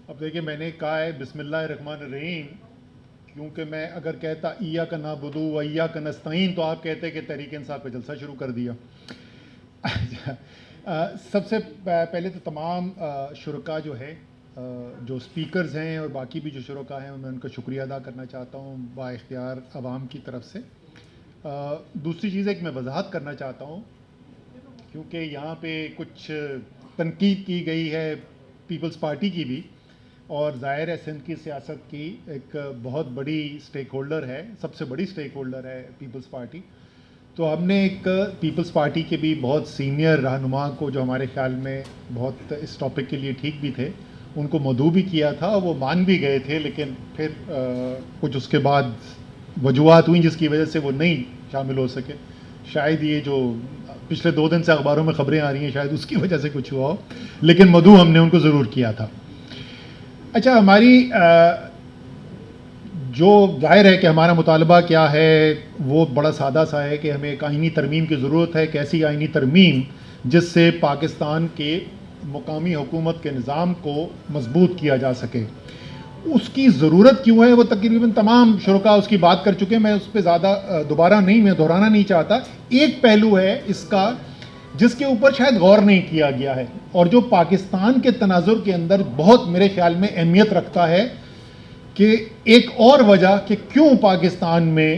اب دیکھیں میں نے کہا ہے بسم اللہ الرحمن الرحیم، کیونکہ میں اگر کہتا ایاک نعبد و ایاک نستعین تو آپ کہتے کہ تحریک انصاف کا جلسہ شروع کر دیا۔ سب سے پہلے تو تمام شرکاء جو ہے جو سپیکرز ہیں اور باقی بھی جو شرکاء ہیں میں ان کا شکریہ ادا کرنا چاہتا ہوں با اختیار عوام کی طرف سے۔ دوسری چیز ہے کہ میں وضاحت کرنا چاہتا ہوں کیونکہ یہاں پہ کچھ تنقید کی گئی ہے پیپلز پارٹی کی بھی، اور ظاہر ہے سندھ کی سیاست کی ایک بہت بڑی سٹیک ہولڈر ہے، سب سے بڑی سٹیک ہولڈر ہے پیپلز پارٹی۔ تو ہم نے ایک پیپلز پارٹی کے بھی بہت سینئر رہنما کو جو ہمارے خیال میں بہت اس ٹاپک کے لیے ٹھیک بھی تھے ان کو مدعو بھی کیا تھا، وہ مان بھی گئے تھے، لیکن پھر کچھ اس کے بعد وجوہات ہوئیں جس کی وجہ سے وہ نہیں شامل ہو سکے۔ شاید یہ جو پچھلے 2 دن سے اخباروں میں خبریں آ رہی ہیں شاید اس کی وجہ سے کچھ ہوا ہو، لیکن مدعو ہم نے ان کو ضرور کیا تھا۔ اچھا، ہماری جو ظاہر ہے کہ ہمارا مطالبہ کیا ہے وہ بڑا سادہ سا ہے کہ ہمیں ایک آئینی ترمیم کی ضرورت ہے، ایک ایسی آئینی ترمیم جس سے پاکستان کے مقامی حکومت کے نظام کو مضبوط کیا جا سکے۔ اس کی ضرورت کیوں ہے وہ تقریباً تمام شرکاء اس کی بات کر چکے ہیں، میں اس پہ زیادہ دوبارہ نہیں میں دہرانا نہیں چاہتا۔ ایک پہلو ہے اس کا جس کے اوپر شاید غور نہیں کیا گیا ہے اور جو پاکستان کے تناظر کے اندر بہت میرے خیال میں اہمیت رکھتا ہے، کہ ایک اور وجہ کہ کیوں پاکستان میں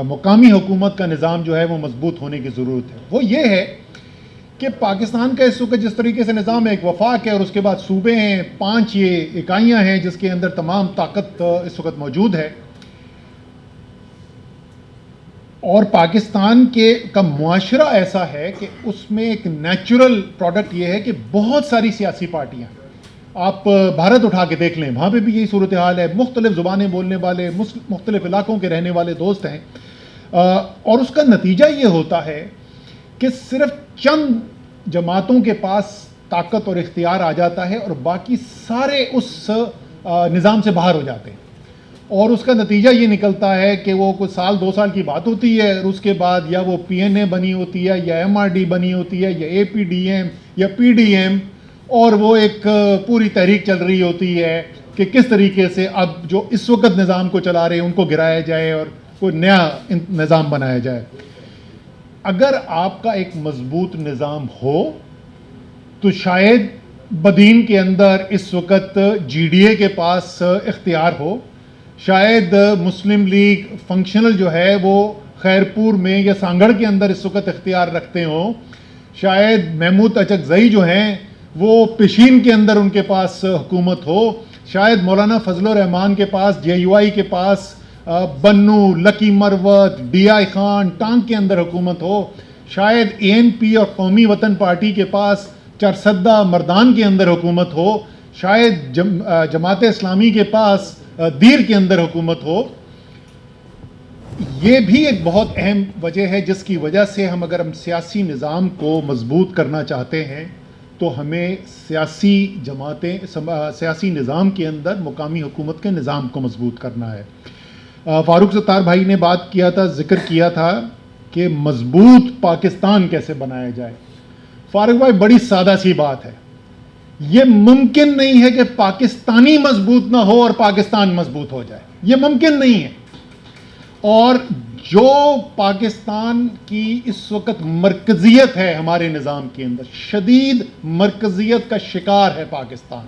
مقامی حکومت کا نظام جو ہے وہ مضبوط ہونے کی ضرورت ہے، وہ یہ ہے کہ پاکستان کا اس وقت جس طریقے سے نظام ہے، ایک وفاق ہے اور اس کے بعد صوبے ہیں، 5 یہ اکائیاں ہیں جس کے اندر تمام طاقت اس وقت موجود ہے، اور پاکستان کا معاشرہ ایسا ہے کہ اس میں ایک نیچرل پروڈکٹ یہ ہے کہ بہت ساری سیاسی پارٹیاں ہیں۔ آپ بھارت اٹھا کے دیکھ لیں، وہاں پہ بھی یہی صورتحال ہے، مختلف زبانیں بولنے والے مختلف علاقوں کے رہنے والے دوست ہیں، اور اس کا نتیجہ یہ ہوتا ہے کہ صرف چند جماعتوں کے پاس طاقت اور اختیار آ جاتا ہے اور باقی سارے اس نظام سے باہر ہو جاتے ہیں، اور اس کا نتیجہ یہ نکلتا ہے کہ وہ کچھ سال 2 سال کی بات ہوتی ہے اور اس کے بعد یا وہ پی این اے بنی ہوتی ہے یا ایم آر ڈی بنی ہوتی ہے یا اے پی ڈی ایم یا پی ڈی ایم، اور وہ ایک پوری تحریک چل رہی ہوتی ہے کہ کس طریقے سے اب جو اس وقت نظام کو چلا رہے ہیں ان کو گرایا جائے اور کوئی نیا نظام بنایا جائے۔ اگر آپ کا ایک مضبوط نظام ہو تو شاید بدین کے اندر اس وقت جی ڈی اے کے پاس اختیار ہو، شاید مسلم لیگ فنکشنل جو ہے وہ خیرپور میں یا سانگڑ کے اندر اس وقت اختیار رکھتے ہوں، شاید محمود اچکزئی جو ہیں وہ پشین کے اندر ان کے پاس حکومت ہو، شاید مولانا فضل الرحمان کے پاس جے یو آئی کے پاس بنو، لکی مروت، ڈی آئی خان ٹانک کے اندر حکومت ہو، شاید اے این پی اور قومی وطن پارٹی کے پاس چرسدہ مردان کے اندر حکومت ہو، شاید جماعت اسلامی کے پاس دیر کے اندر حکومت ہو۔ یہ بھی ایک بہت اہم وجہ ہے جس کی وجہ سے اگر ہم سیاسی نظام کو مضبوط کرنا چاہتے ہیں تو ہمیں سیاسی جماعتیں سیاسی نظام کے اندر مقامی حکومت کے نظام کو مضبوط کرنا ہے۔ فاروق ستار بھائی نے بات کیا تھا، ذکر کیا تھا کہ مضبوط پاکستان کیسے بنایا جائے۔ فاروق بھائی بڑی سادہ سی بات ہے، یہ ممکن نہیں ہے کہ پاکستانی مضبوط نہ ہو اور پاکستان مضبوط ہو جائے، یہ ممکن نہیں ہے۔ اور جو پاکستان کی اس وقت مرکزیت ہے ہمارے نظام کے اندر، شدید مرکزیت کا شکار ہے پاکستان۔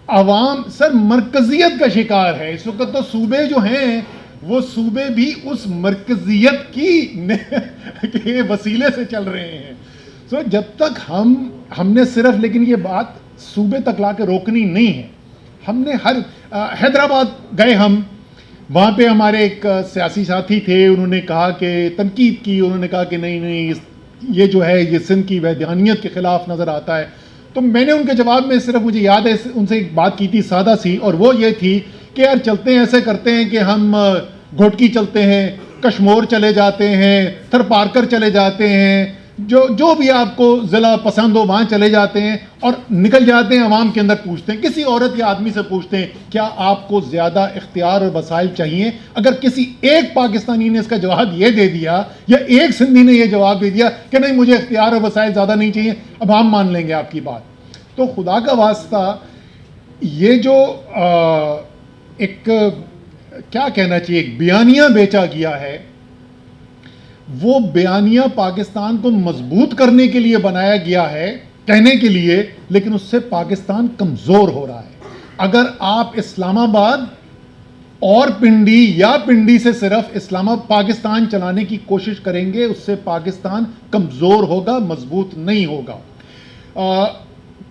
عوام سر مرکزیت کا شکار ہے اس وقت، تو صوبے جو ہیں وہ صوبے بھی اس مرکزیت کے وسیلے سے چل رہے ہیں۔ سو جب تک ہم نے صرف لیکن یہ بات صوبے تک لا کے روکنی نہیں ہے، ہم نے حیدرآباد گئے، ہم وہاں پہ ہمارے ایک سیاسی ساتھی تھے، انہوں نے کہا کہ تنقید کی، انہوں نے کہا کہ نہیں یہ جو ہے یہ سندھ کی وحدانیت کے خلاف نظر آتا ہے۔ تو میں نے ان کے جواب میں صرف مجھے یاد ہے ان سے ایک بات کی تھی سادہ سی، اور وہ یہ تھی کہ یار چلتے ہیں ایسے کرتے ہیں کہ ہم گھوٹکی چلتے ہیں، کشمور چلے جاتے ہیں، تھر پارکر چلے جاتے ہیں، جو بھی آپ کو ضلع پسند ہو وہاں چلے جاتے ہیں اور نکل جاتے ہیں، عوام کے اندر پوچھتے ہیں، کسی عورت یا آدمی سے پوچھتے ہیں کیا آپ کو زیادہ اختیار اور وسائل چاہیے؟ اگر کسی ایک پاکستانی نے اس کا جواب یہ دے دیا یا ایک سندھی نے یہ جواب دے دیا کہ نہیں مجھے اختیار اور وسائل زیادہ نہیں چاہیے، اب ہم مان لیں گے آپ کی بات۔ تو خدا کا واسطہ یہ جو ایک کیا کہنا چاہیے ایک بیانیہ بیچا گیا ہے، وہ بیانیہ پاکستان کو مضبوط کرنے کے لیے بنایا گیا ہے کہنے کے لیے، لیکن اس سے پاکستان کمزور ہو رہا ہے۔ اگر آپ اسلام آباد اور پنڈی یا پنڈی سے صرف پاکستان چلانے کی کوشش کریں گے، اس سے پاکستان کمزور ہوگا، مضبوط نہیں ہوگا۔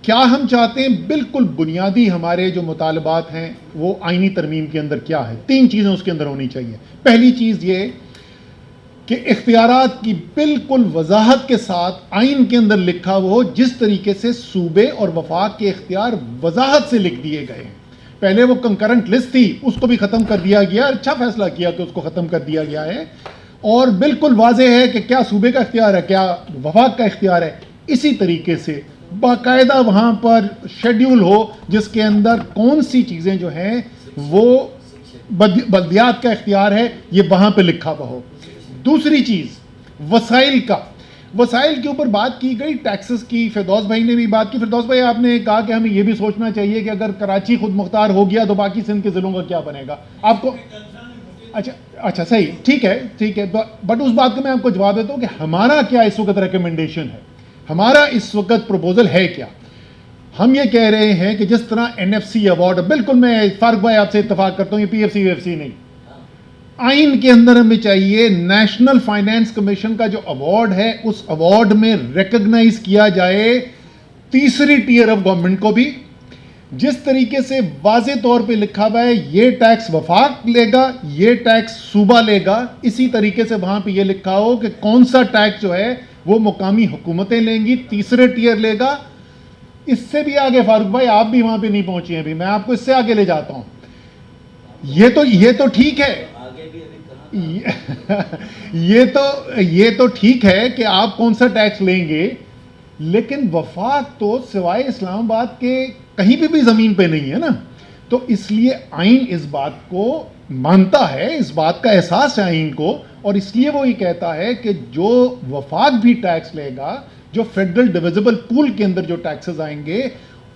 کیا ہم چاہتے ہیں؟ بالکل بنیادی ہمارے جو مطالبات ہیں وہ آئینی ترمیم کے اندر کیا ہے؟ 3 چیزیں اس کے اندر ہونی چاہیے۔ پہلی چیز یہ کہ اختیارات کی بالکل وضاحت کے ساتھ آئین کے اندر لکھا ہوا ہو، جس طریقے سے صوبے اور وفاق کے اختیار وضاحت سے لکھ دیے گئے ہیں۔ پہلے وہ کنکرنٹ لسٹ تھی، اس کو بھی ختم کر دیا گیا، اچھا فیصلہ کیا کہ اس کو ختم کر دیا گیا ہے، اور بالکل واضح ہے کہ کیا صوبے کا اختیار ہے، کیا وفاق کا اختیار ہے۔ اسی طریقے سے باقاعدہ وہاں پر شیڈیول ہو جس کے اندر کون سی چیزیں جو ہیں وہ بلدیات کا اختیار ہے، یہ وہاں پہ لکھا ہوا ہو۔ دوسری چیز وسائل کے اوپر بات کی گئی، ٹیکسز کی فردوس بھائی نے بھی بات کی۔ فردوس بھائی آپ نے کہا کہ ہمیں یہ بھی سوچنا چاہیے کہ اگر کراچی خود مختار ہو گیا تو باقی سندھ کے ضلعوں کا کیا بنے گا؟ آپ کو اچھا صحیح، ٹھیک ہے، بٹ اس بات کا میں آپ کو جواب دیتا ہوں کہ ہمارا کیا اس وقت ریکمنڈیشن ہے، ہمارا اس وقت پروپوزل ہے کیا؟ ہم یہ کہہ رہے ہیں کہ جس طرح NFC ایوارڈ، بالکل میں فاروق بھائی آپ سے اتفاق کرتا ہوں، یہ PFC UFC نہیں، آئین کے اندر ہمیں چاہیے نیشنل فائنانس کمیشن کا جو ایوارڈ ہے، اس ایوارڈ میں ریکگنائز کیا جائے تیسری ٹیئر آف گورنمنٹ کو بھی، جس طریقے سے واضح طور پہ لکھا ہوا ہے یہ ٹیکس وفاق لے گا، یہ ٹیکس صوبہ لے گا، اسی طریقے سے وہاں پہ یہ لکھا ہو کہ کون سا ٹیکس جو ہے وہ مقامی حکومتیں لیں گی، تیسرے ٹیئر لے گا۔ اس سے بھی آگے فاروق بھائی آپ بھی وہاں پہ نہیں پہنچے ہیں، ابھی میں آپ کو اس سے آگے لے جاتا ہوں۔ یہ تو ٹھیک ہے، یہ تو ٹھیک ہے کہ آپ کون سا ٹیکس لیں گے، لیکن وفاق تو سوائے اسلام آباد کے کہیں بھی زمین پہ نہیں ہے نا۔ تو اس لیے آئین اس بات کو مانتا ہے، اس بات کا احساس ہے آئین کو، اور اس لیے وہ یہ کہتا ہے کہ جو وفاق بھی ٹیکس لے گا، جو فیڈرل ڈویزبل پول کے اندر جو ٹیکسز آئیں گے،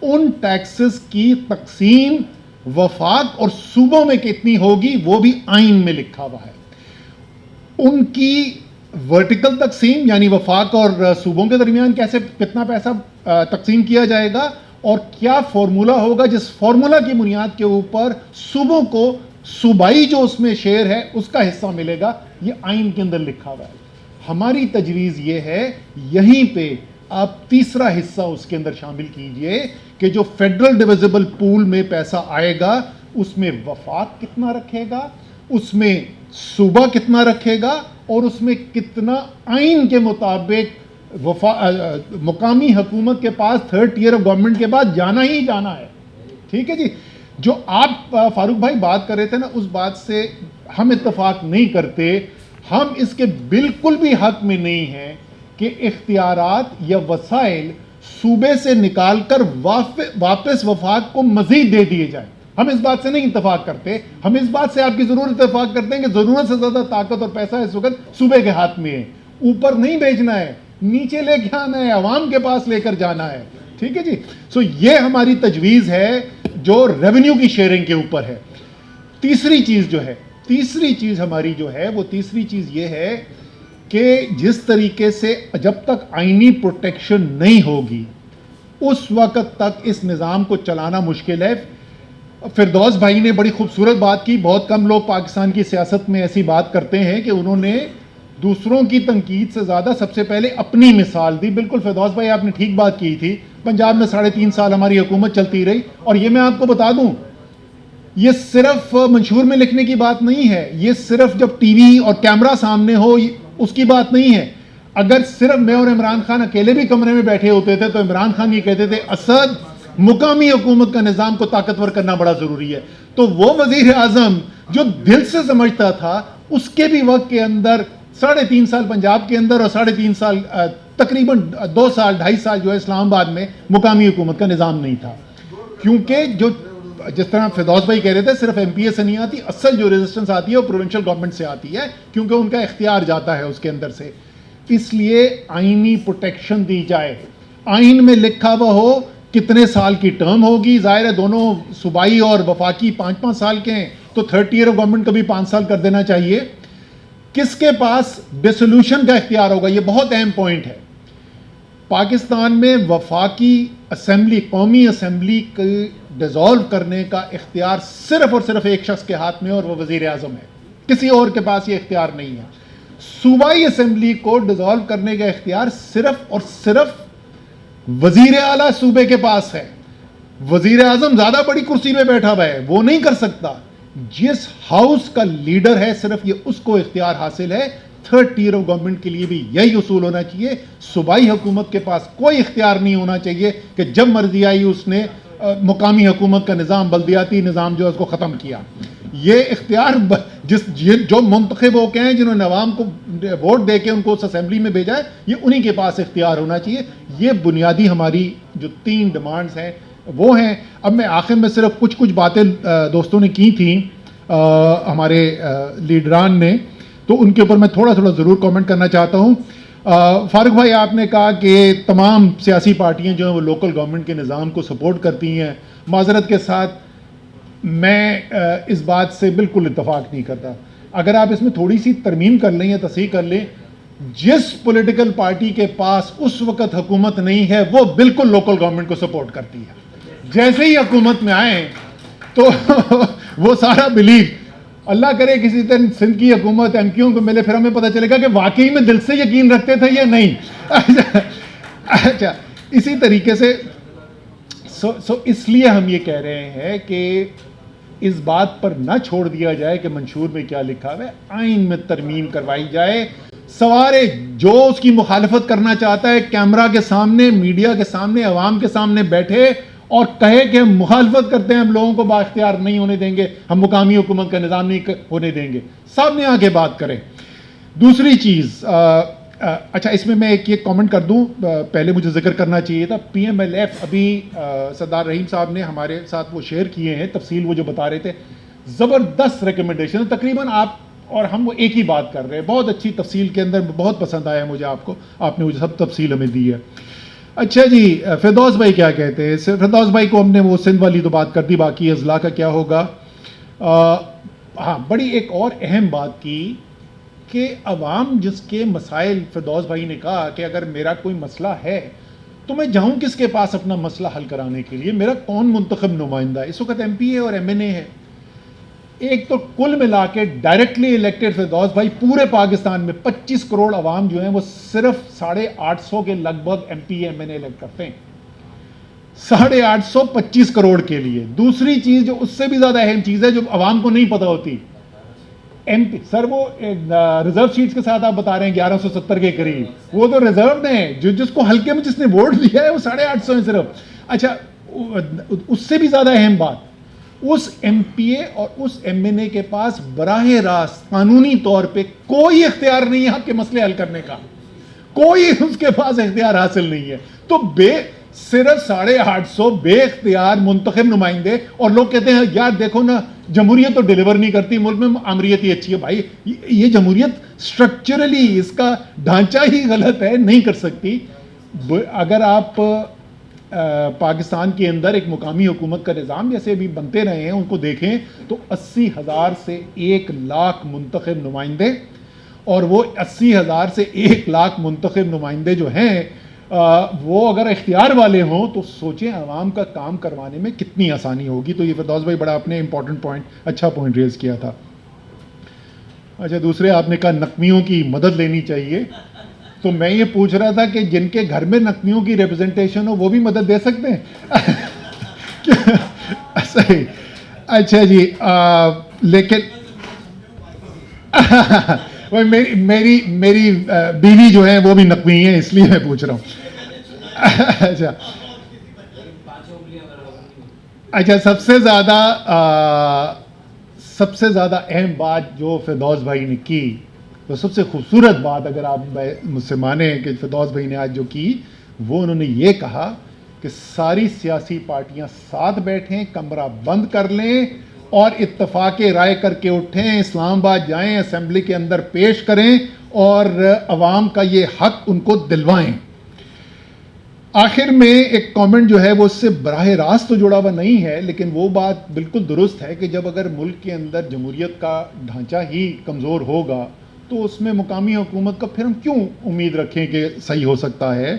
ان ٹیکسز کی تقسیم وفاق اور صوبوں میں کتنی ہوگی وہ بھی آئین میں لکھا ہوا ہے۔ ان کی ورٹیکل تقسیم یعنی وفاق اور صوبوں کے درمیان کتنا پیسہ تقسیم کیا جائے گا، اور کیا فارمولا ہوگا جس فارمولا کی بنیاد کے اوپر صوبوں کو صوبائی جو اس میں شیئر ہے اس کا حصہ ملے گا، یہ آئین کے اندر لکھا ہوا ہے۔ ہماری تجویز یہ ہے یہیں پہ آپ تیسرا حصہ اس کے اندر شامل کیجئے کہ جو فیڈرل ڈویزبل پول میں پیسہ آئے گا اس میں وفاق کتنا رکھے گا، اس میں صوبہ کتنا رکھے گا، اور اس میں کتنا آئین کے مطابق مقامی حکومت کے پاس تھرڈ ٹیئر آف گورنمنٹ کے بعد جانا ہی جانا ہے۔ ٹھیک ہے جی، جو آپ فاروق بھائی بات کر رہے تھے نا، اس بات سے ہم اتفاق نہیں کرتے۔ ہم اس کے بالکل بھی حق میں نہیں ہیں کہ اختیارات یا وسائل صوبے سے نکال کر واپس وفاق کو مزید دے دیے جائیں۔ ہم اس بات سے نہیں اتفاق کرتے، ہم اس بات سے آپ کی ضرور اتفاق کرتے ہیں کہ ضرورت سے زیادہ طاقت اور پیسہ اس وقت صوبے کے ہاتھ میں ہے، اوپر نہیں بھیجنا ہے، نیچے لے کے آنا ہے، عوام کے پاس لے کر جانا ہے۔ ٹھیک ہے جی، سو یہ ہماری تجویز ہے جو ریونیو کی شیئرنگ کے اوپر ہے۔ تیسری چیز ہماری جو ہے وہ تیسری چیز یہ ہے کہ جس طریقے سے جب تک آئینی پروٹیکشن نہیں ہوگی اس وقت تک اس نظام کو چلانا مشکل ہے۔ فردوس بھائی نے بڑی خوبصورت بات کی، بہت کم لوگ پاکستان کی سیاست میں ایسی بات کرتے ہیں کہ انہوں نے دوسروں کی تنقید سے زیادہ سب سے پہلے اپنی مثال دی۔ بالکل فردوس بھائی آپ نے ٹھیک بات کی تھی، پنجاب میں 3.5 سال ہماری حکومت چلتی رہی، اور یہ میں آپ کو بتا دوں یہ صرف منشور میں لکھنے کی بات نہیں ہے، یہ صرف جب ٹی وی اور کیمرہ سامنے ہو اس کی بات نہیں ہے۔ اگر صرف میں اور عمران خان اکیلے بھی کمرے میں بیٹھے ہوتے تھے تو عمران خان یہ کہتے تھے اسد مقامی حکومت کا نظام کو طاقتور کرنا بڑا ضروری ہے، تو وہ وزیر اعظم جو دل سے سمجھتا تھا اس کے بھی وقت کے اندر 3.5 سال پنجاب کے اندر اور 3.5 سال تقریباً 2 سال 2.5 سال جو ہے اسلام آباد میں مقامی حکومت کا نظام نہیں تھا، کیونکہ جو جس طرح فردوس بھائی کہہ رہے تھے صرف ایم پی اے سے نہیں آتی، اصل جو ریزسٹنس آتی ہے وہ پروونشل گورنمنٹ سے آتی ہے، کیونکہ ان کا اختیار جاتا ہے اس کے اندر سے۔ اس لیے آئینی پروٹیکشن دی جائے، آئین میں لکھا ہوا ہو کتنے سال کی ٹرم ہوگی. ظاہر ہے دونوں صوبائی اور وفاقی 5-5 سال کے ہیں, تو 3rd ایئر آف گورنمنٹ کا بھی 5 سال کر دینا چاہیے. کس کے پاس ڈیسولوشن کا اختیار ہوگا؟ یہ بہت اہم پوائنٹ ہے. پاکستان میں وفاقی اسمبلی, قومی اسمبلی کو ڈیزالو کرنے کا اختیار صرف اور صرف ایک شخص کے ہاتھ میں, اور وہ وزیر اعظم ہے. کسی اور کے پاس یہ اختیار نہیں ہے. صوبائی اسمبلی کو ڈیزالو کرنے کا اختیار صرف اور صرف وزیر اعلیٰ صوبے کے پاس ہے. وزیر اعظم زیادہ بڑی کرسی پہ بیٹھا ہوا ہے, وہ نہیں کر سکتا. جس ہاؤس کا لیڈر ہے صرف یہ اس کو اختیار حاصل ہے. 3rd ایئر آف گورنمنٹ کے لیے بھی یہی اصول ہونا چاہیے. صوبائی حکومت کے پاس کوئی اختیار نہیں ہونا چاہیے کہ جب مرضی آئی اس نے مقامی حکومت کا نظام, بلدیاتی نظام جو ہے اس کو ختم کیا. یہ اختیار جو منتخب ہو کے ہیں, جنہوں نے عوام کو ووٹ دے کے ان کو اس اسمبلی میں بھیجا ہے, یہ انہی کے پاس اختیار ہونا چاہیے. یہ بنیادی ہماری جو 3 ڈیمانڈز ہیں وہ ہیں. اب میں آخر میں صرف کچھ باتیں دوستوں نے کی تھیں ہمارے لیڈران نے, تو ان کے اوپر میں تھوڑا ضرور کامنٹ کرنا چاہتا ہوں. فاروق بھائی, آپ نے کہا کہ تمام سیاسی پارٹیاں جو ہیں وہ لوکل گورنمنٹ کے نظام کو سپورٹ کرتی ہیں. معذرت کے ساتھ میں اس بات سے بالکل اتفاق نہیں کرتا. اگر آپ اس میں تھوڑی سی ترمیم کر لیں یا تصحیح کر لیں, جس پولیٹیکل پارٹی کے پاس اس وقت حکومت نہیں ہے وہ بالکل لوکل گورنمنٹ کو سپورٹ کرتی ہے. جیسے ہی حکومت میں آئیں تو وہ سارا بلیف, اللہ کرے کسی دن سندھ کی حکومت ایم کیوں کو ملے, پھر ہمیں پتہ چلے گا کہ واقعی میں دل سے یقین رکھتے تھے یا نہیں. اچھا, اسی طریقے سے اس لیے ہم یہ کہہ رہے ہیں کہ اس بات پر نہ چھوڑ دیا جائے کہ منشور میں کیا لکھا ہوا ہے, آئین میں ترمیم کروائی جائے. سوارے جو اس کی مخالفت کرنا چاہتا ہے کیمرہ کے سامنے, میڈیا کے سامنے, عوام کے سامنے بیٹھے اور کہے کہ ہم مخالفت کرتے ہیں, ہم لوگوں کو بااختیار نہیں ہونے دیں گے, ہم مقامی حکومت کا نظام نہیں ہونے دیں گے. سامنے آ کے بات کریں. دوسری چیز, اچھا اس میں ایک کامنٹ کر دوں, پہلے مجھے ذکر کرنا چاہیے تھا. پی ایم ایل ایف ابھی سردار رحیم صاحب نے ہمارے ساتھ وہ شیئر کیے ہیں, تفصیل وہ جو بتا رہے تھے, زبردست ریکمنڈیشن. تقریباً آپ اور ہم وہ ایک ہی بات کر رہے ہیں, بہت اچھی تفصیل کے اندر, بہت پسند آیا مجھے آپ نے مجھے سب تفصیل ہمیں دی ہے. اچھا جی, فردوس بھائی کیا کہتے ہیں؟ فردوس بھائی کو ہم نے وہ سندھ والی تو بات کر دی, باقی اضلاع کا کیا ہوگا. ہاں, بڑی ایک اور اہم بات کی کہ عوام جس کے مسائل, فردوس بھائی نے کہا کہ اگر میرا کوئی مسئلہ ہے تو میں جاؤں کس کے پاس اپنا مسئلہ حل کرانے کے لیے, میرا کون منتخب نمائندہ ہے؟ اس وقت ایم پی اے اور ایم این اے ہے. ایک تو کل ملا کے ڈائریکٹلی الیکٹڈ فردوس بھائی پورے پاکستان میں 25 کروڑ عوام جو ہیں وہ صرف 850 کے لگ بھگ ایم پی ایم این اے الیکٹ کرتے ہیں. 850 25 کروڑ کے لیے. دوسری چیز جو اس سے بھی زیادہ اہم چیز ہے جو عوام کو نہیں پتہ ہوتی, ایم پی سر وہ ریزرو سیٹس کے ساتھ آپ بتا رہے ہیں 1170 کے قریب, وہ تو ریزرو ہیں, جس کو ہلکے میں جس نے ووٹ دیا ہے وہ 850 ہیں صرف. اچھا, اس سے بھی زیادہ اہم بات, اس ایم پی اے اور اس ایم این اے کے پاس براہ راست قانونی طور پہ کوئی اختیار نہیں ہے آپ کے مسئلے حل کرنے کا, کوئی اس کے پاس اختیار حاصل نہیں ہے. تو صرف 850 بے اختیار منتخب نمائندے, اور لوگ کہتے ہیں یار دیکھو نا جمہوریت تو ڈیلیور نہیں کرتی, ملک میں آمریت ہی اچھی ہے. بھائی یہ جمہوریت سٹرکچرلی اس کا ڈھانچہ ہی غلط ہے, نہیں کر سکتی. اگر آپ پاکستان کے اندر ایک مقامی حکومت کا نظام جیسے بھی بنتے رہے ہیں ان کو دیکھیں تو 80,000 سے 1 لاکھ منتخب نمائندے, اور وہ 80,000 سے 1 لاکھ منتخب نمائندے جو ہیں وہ اگر اختیار والے ہوں تو سوچیں عوام کا کام کروانے میں کتنی آسانی ہوگی. تو یہ فردوس بھائی بڑا اپنے امپورٹنٹ پوائنٹ, اچھا پوائنٹ ریز کیا تھا. اچھا, دوسرے آپ نے کہا نقمیوں کی مدد لینی چاہیے, تو میں یہ پوچھ رہا تھا کہ جن کے گھر میں نقمیوں کی ریپرزنٹیشن ہو وہ بھی مدد دے سکتے ہیں؟ صحیح. اچھا جی, لیکن میری بیوی جو ہے وہ بھی نقمی ہے, اس لیے میں پوچھ رہا ہوں. اچھا, سب سے زیادہ اہم بات جو فردوس بھائی نے کی, تو سب سے خوبصورت بات اگر آپ مجھ سے مانیں کہ فردوس بھائی نے آج جو کی, وہ انہوں نے یہ کہا کہ ساری سیاسی پارٹیاں ساتھ بیٹھیں, کمرہ بند کر لیں اور اتفاق رائے کر کے اٹھیں, اسلام آباد جائیں, اسمبلی کے اندر پیش کریں اور عوام کا یہ حق ان کو دلوائیں. آخر میں ایک کامنٹ جو ہے وہ اس سے براہ راست تو جڑا ہوا نہیں ہے، لیکن وہ بات بالکل درست ہے کہ جب اگر ملک کے اندر جمہوریت کا ڈھانچہ ہی کمزور ہوگا تو اس میں مقامی حکومت کا پھر ہم کیوں امید رکھیں کہ صحیح ہو سکتا ہے۔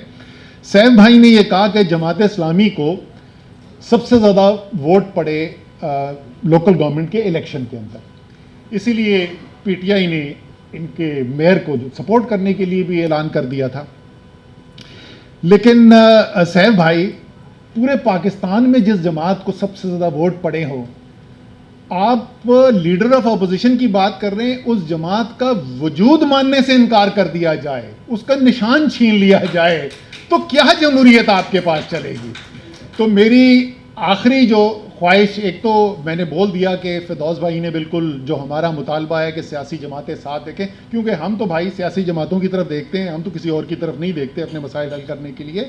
سیف بھائی نے یہ کہا کہ جماعت اسلامی کو سب سے زیادہ ووٹ پڑے لوکل گورنمنٹ کے الیکشن کے اندر، اسی لیے پی ٹی آئی نے ان کے میئر کو سپورٹ کرنے کے لیے بھی اعلان کر دیا تھا۔ لیکن سیف بھائی، پورے پاکستان میں جس جماعت کو سب سے زیادہ ووٹ پڑے ہو، آپ لیڈر آف اپوزیشن کی بات کر رہے ہیں، اس جماعت کا وجود ماننے سے انکار کر دیا جائے، اس کا نشان چھین لیا جائے، تو کیا جمہوریت آپ کے پاس چلے گی؟ تو میری آخری جو خواہش، ایک تو میں نے بول دیا کہ فردوس بھائی نے بالکل جو ہمارا مطالبہ ہے کہ سیاسی جماعتیں ساتھ دیکھیں، کیونکہ ہم تو بھائی سیاسی جماعتوں کی طرف دیکھتے ہیں، ہم تو کسی اور کی طرف نہیں دیکھتے اپنے مسائل حل کرنے کے لیے۔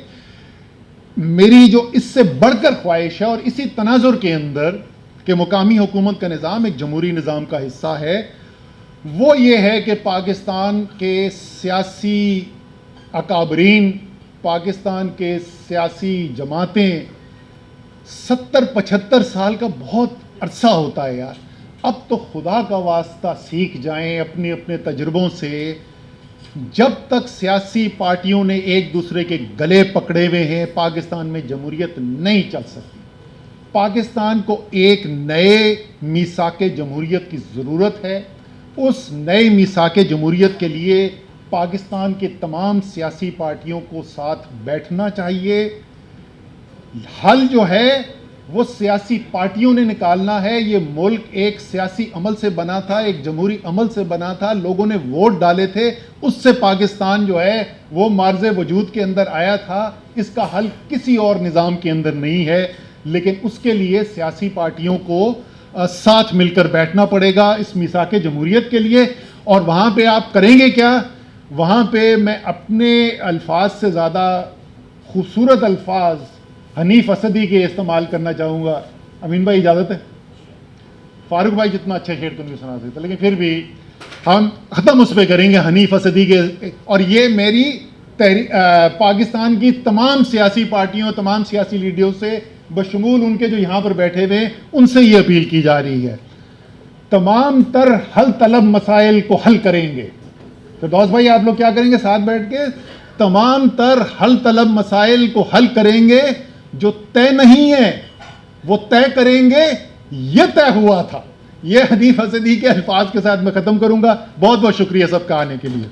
میری جو اس سے بڑھ کر خواہش ہے، اور اسی تناظر کے اندر کہ مقامی حکومت کا نظام ایک جمہوری نظام کا حصہ ہے، وہ یہ ہے کہ پاکستان کے سیاسی اکابرین، پاکستان کے سیاسی جماعتیں 70-75 سال کا بہت عرصہ ہوتا ہے یار، اب تو خدا کا واسطہ سیکھ جائیں اپنے اپنے تجربوں سے۔ جب تک سیاسی پارٹیوں نے ایک دوسرے کے گلے پکڑے ہوئے ہیں، پاکستان میں جمہوریت نہیں چل سکتی۔ پاکستان کو ایک نئے میثاق جمہوریت کی ضرورت ہے۔ اس نئے میثاق جمہوریت کے لیے پاکستان کے تمام سیاسی پارٹیوں کو ساتھ بیٹھنا چاہیے۔ حل جو ہے وہ سیاسی پارٹیوں نے نکالنا ہے۔ یہ ملک ایک سیاسی عمل سے بنا تھا، ایک جمہوری عمل سے بنا تھا، لوگوں نے ووٹ ڈالے تھے، اس سے پاکستان جو ہے وہ معرض وجود کے اندر آیا تھا۔ اس کا حل کسی اور نظام کے اندر نہیں ہے، لیکن اس کے لیے سیاسی پارٹیوں کو ساتھ مل کر بیٹھنا پڑے گا اس میثاق جمہوریت کے لیے۔ اور وہاں پہ آپ کریں گے کیا؟ وہاں پہ میں اپنے الفاظ سے زیادہ خوبصورت الفاظ حنیف اسدی کے استعمال کرنا چاہوں گا۔ امین بھائی اجازت ہے؟ فاروق بھائی جتنا اچھا شعر تو نہیں سنا سکتا، لیکن پھر بھی ہم ختم اس پہ کریں گے حنیف اسدی کے۔ اور یہ میری پاکستان کی تمام سیاسی پارٹیوں، تمام سیاسی لیڈروں سے، بشمول ان کے جو یہاں پر بیٹھے ہوئے ہیں، ان سے یہ اپیل کی جا رہی ہے، تمام تر حل طلب مسائل کو حل کریں گے۔ فردوس بھائی آپ لوگ کیا کریں گے ساتھ بیٹھ کے؟ تمام تر حل طلب مسائل کو حل کریں گے، جو طے نہیں ہے وہ طے کریں گے، یہ طے ہوا تھا۔ یہ حنیف اسدی کے الفاظ کے ساتھ میں ختم کروں گا۔ بہت بہت شکریہ سب کا آنے کے لیے۔